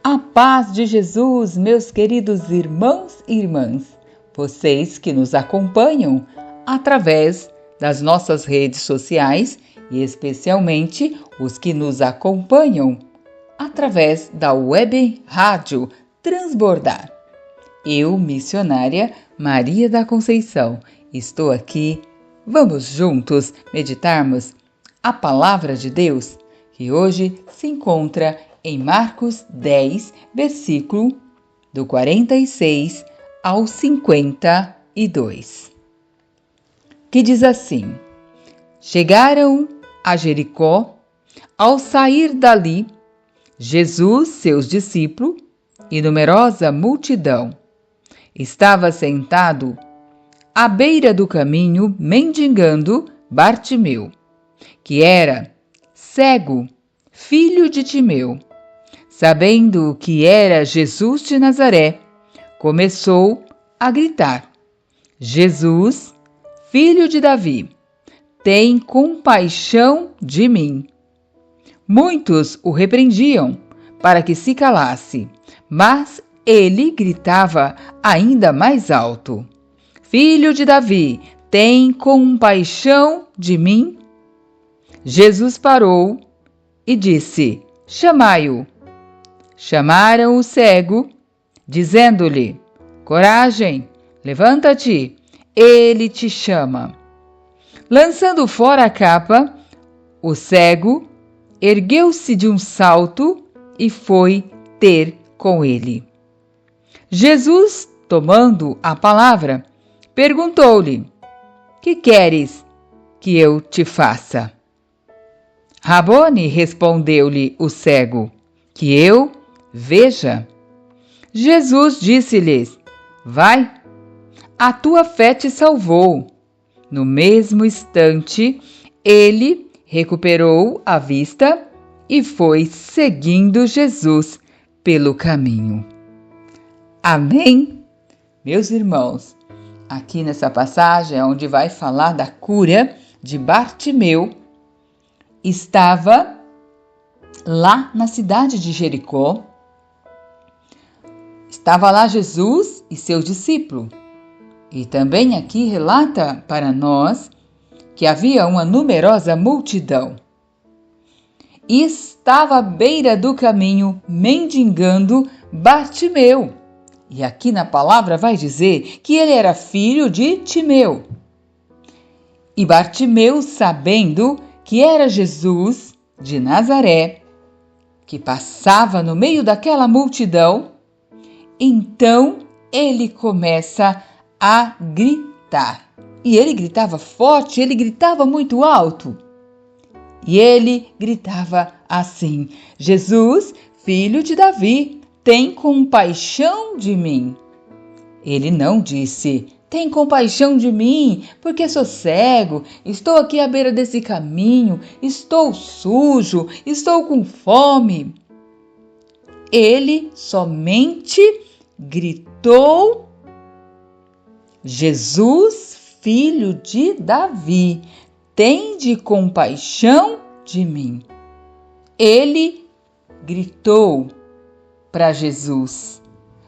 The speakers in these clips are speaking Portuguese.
A paz de Jesus, meus queridos irmãos e irmãs, vocês que nos acompanham através das nossas redes sociais e especialmente os que nos acompanham através da web rádio Transbordar. Eu, missionária Maria da Conceição, estou aqui. Vamos juntos meditarmos a palavra de Deus, que hoje se encontra em Marcos 10, versículo do 46 ao 52, que diz assim: Chegaram a Jericó. Ao sair dali, Jesus, seus discípulos e numerosa multidão, estava sentado à beira do caminho mendigando Bartimeu, que era cego, filho de Timeu. Sabendo que era Jesus de Nazaré, começou a gritar: Jesus, filho de Davi, tem compaixão de mim. Muitos o repreendiam para que se calasse, mas ele gritava ainda mais alto: Filho de Davi, tem compaixão de mim? Jesus parou e disse: Chamai-o. Chamaram o cego, dizendo-lhe: Coragem, levanta-te, ele te chama. Lançando fora a capa, o cego ergueu-se de um salto e foi ter com ele. Jesus, tomando a palavra, perguntou-lhe: Que queres que eu te faça? Rabone, respondeu-lhe o cego, que eu veja. Jesus disse-lhes: Vai, a tua fé te salvou. No mesmo instante, ele recuperou a vista e foi seguindo Jesus pelo caminho. Amém? Meus irmãos, aqui nessa passagem onde vai falar da cura de Bartimeu, estava lá na cidade de Jericó. Estava lá Jesus e seus discípulos. E também aqui relata para nós que havia uma numerosa multidão. E estava à beira do caminho mendigando Bartimeu. E aqui na palavra vai dizer que ele era filho de Timeu. E Bartimeu, sabendo que era Jesus de Nazaré, que passava no meio daquela multidão, então ele começa a gritar. E ele gritava forte, ele gritava muito alto. E ele gritava assim: Jesus, filho de Davi, tem compaixão de mim. Ele não disse: Tem compaixão de mim, porque sou cego, estou aqui à beira desse caminho, estou sujo, estou com fome. Ele somente gritou: Jesus, filho de Davi, tende compaixão de mim. Ele gritou para Jesus,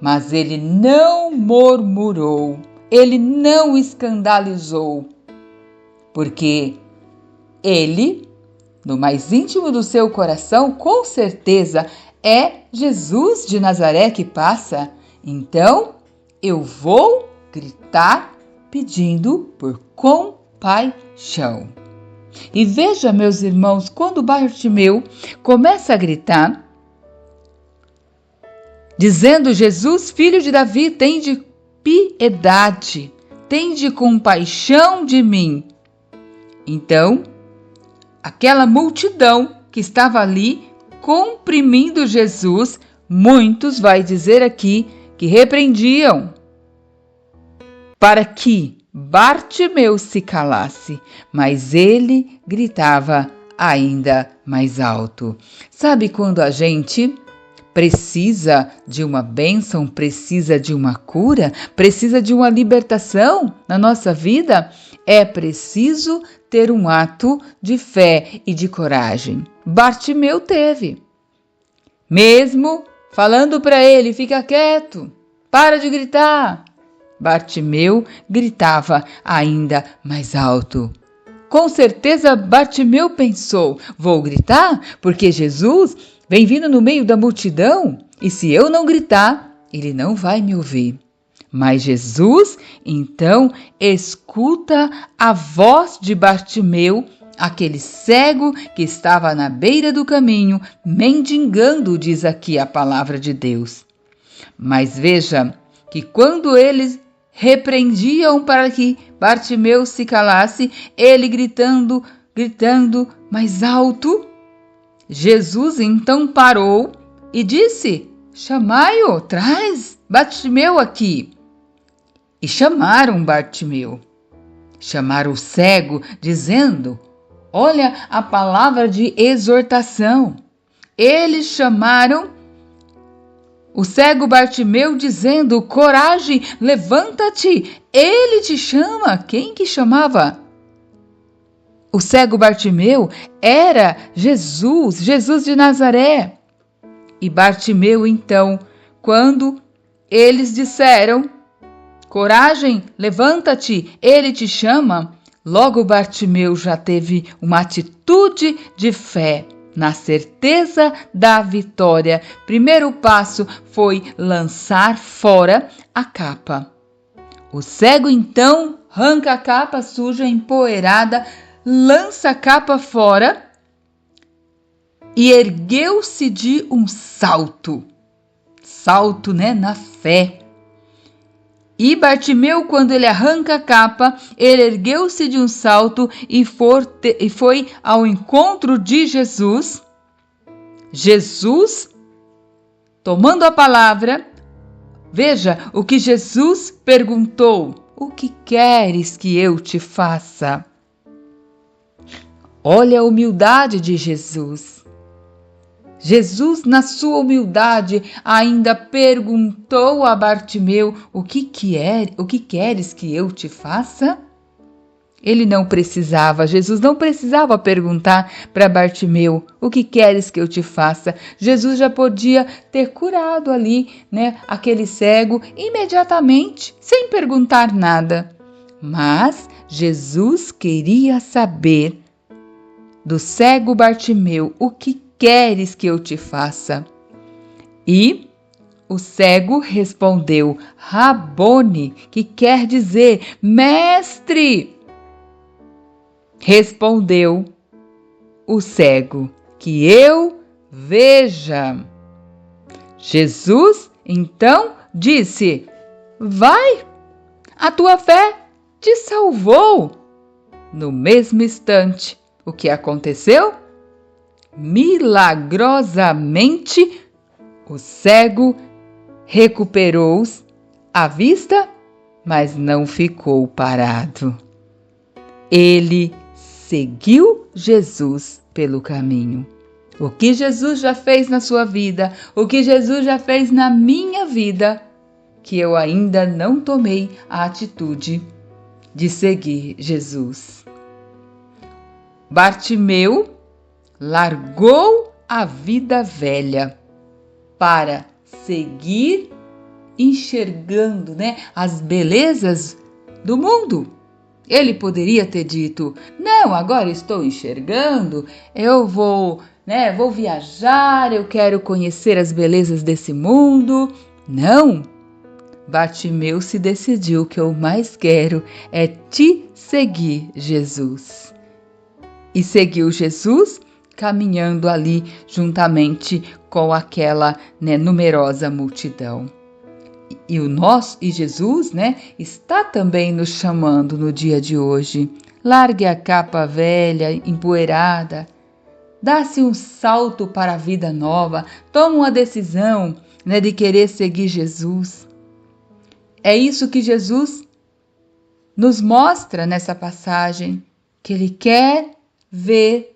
mas ele não murmurou, ele não escandalizou, porque ele, no mais íntimo do seu coração, com certeza é Jesus de Nazaré que passa. Então eu vou gritar pedindo por compaixão. E veja, meus irmãos, quando Bartimeu começa a gritar, dizendo: Jesus, filho de Davi, tende piedade, tende compaixão de mim. Então, aquela multidão que estava ali comprimindo Jesus, muitos, vai dizer aqui, que repreendiam para que Bartimeu se calasse, mas ele gritava ainda mais alto. Sabe quando a gente precisa de uma bênção, precisa de uma cura, precisa de uma libertação na nossa vida? É preciso ter um ato de fé e de coragem. Bartimeu teve. Mesmo falando para ele: fica quieto, para de gritar. Bartimeu gritava ainda mais alto. Com certeza Bartimeu pensou: vou gritar porque Jesus vem vindo no meio da multidão e se eu não gritar, ele não vai me ouvir. Mas Jesus então escuta a voz de Bartimeu, aquele cego que estava na beira do caminho, mendigando, diz aqui a palavra de Deus. Mas veja que quando eles repreendiam para que Bartimeu se calasse, ele gritando mais alto, Jesus então parou e disse: chamai-o, traz Bartimeu aqui. E chamaram Bartimeu. Chamaram o cego, dizendo: olha a palavra de exortação. Eles chamaram o cego Bartimeu dizendo: coragem, levanta-te, ele te chama. Quem que chamava? O cego Bartimeu era Jesus de Nazaré. E Bartimeu então, quando eles disseram: coragem, levanta-te, ele te chama, logo Bartimeu já teve uma atitude de fé, na certeza da vitória. Primeiro passo foi lançar fora a capa. O cego então arranca a capa suja, empoeirada, lança a capa fora e ergueu-se de um salto. Salto, na fé. E Bartimeu, quando ele arranca a capa, ele ergueu-se de um salto e foi ao encontro de Jesus. Jesus, tomando a palavra, veja o que Jesus perguntou: o que queres que eu te faça? Olha a humildade de Jesus. Jesus, na sua humildade, ainda perguntou a Bartimeu: o que queres que eu te faça? Jesus não precisava perguntar para Bartimeu: o que queres que eu te faça? Jesus já podia ter curado ali, aquele cego imediatamente, sem perguntar nada. Mas Jesus queria saber do cego Bartimeu: o que queres que eu te faça? E o cego respondeu: Rabone, que quer dizer mestre. Respondeu o cego: que eu veja. Jesus então disse: vai, a tua fé te salvou. No mesmo instante, o que aconteceu? Milagrosamente, o cego recuperou a vista, mas não ficou parado. Ele seguiu Jesus pelo caminho. O que Jesus já fez na sua vida, o que Jesus já fez na minha vida, que eu ainda não tomei a atitude de seguir Jesus. Bartimeu largou a vida velha para seguir enxergando, as belezas do mundo. Ele poderia ter dito: não, agora estou enxergando, eu vou viajar, eu quero conhecer as belezas desse mundo. Não, Bartimeu se decidiu: o que eu mais quero é te seguir, Jesus. E seguiu Jesus, caminhando ali juntamente com aquela numerosa multidão. E Jesus, está também nos chamando no dia de hoje. Largue a capa velha, empoeirada, dá-se um salto para a vida nova, toma uma decisão, de querer seguir Jesus. É isso que Jesus nos mostra nessa passagem, que Ele quer ver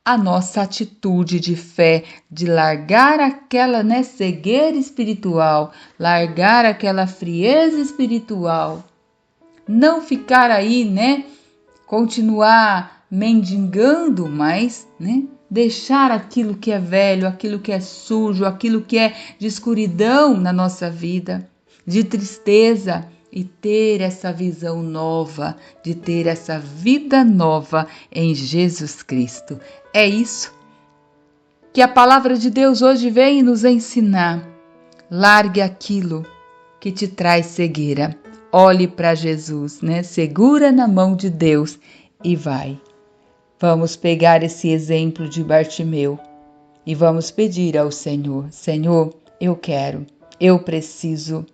a nossa atitude de fé, de largar aquela cegueira espiritual, largar aquela frieza espiritual, não ficar aí, continuar mendigando, mas deixar aquilo que é velho, aquilo que é sujo, aquilo que é de escuridão na nossa vida, de tristeza, e ter essa visão nova, de ter essa vida nova em Jesus Cristo. É isso que a palavra de Deus hoje vem nos ensinar. Largue aquilo que te traz cegueira. Olhe para Jesus, né? Segura na mão de Deus e vai. Vamos pegar esse exemplo de Bartimeu e vamos pedir ao Senhor: Senhor, eu quero, eu preciso.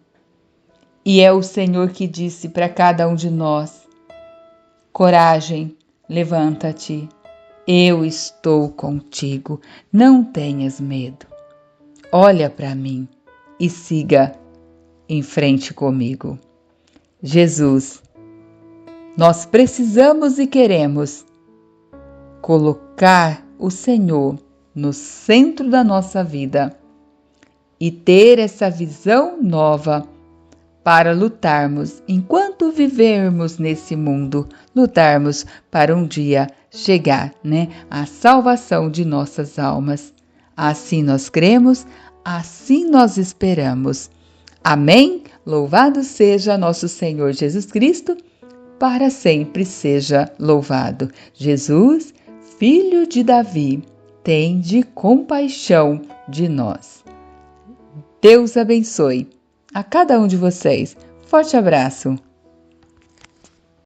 E é o Senhor que disse para cada um de nós: coragem, levanta-te, eu estou contigo, não tenhas medo. Olha para mim e siga em frente comigo. Jesus, nós precisamos e queremos colocar o Senhor no centro da nossa vida e ter essa visão nova para lutarmos enquanto vivermos nesse mundo, lutarmos para um dia chegar, à salvação de nossas almas. Assim nós cremos, assim nós esperamos. Amém? Louvado seja nosso Senhor Jesus Cristo, para sempre seja louvado. Jesus, Filho de Davi, tende compaixão de nós. Deus abençoe a cada um de vocês. Forte abraço.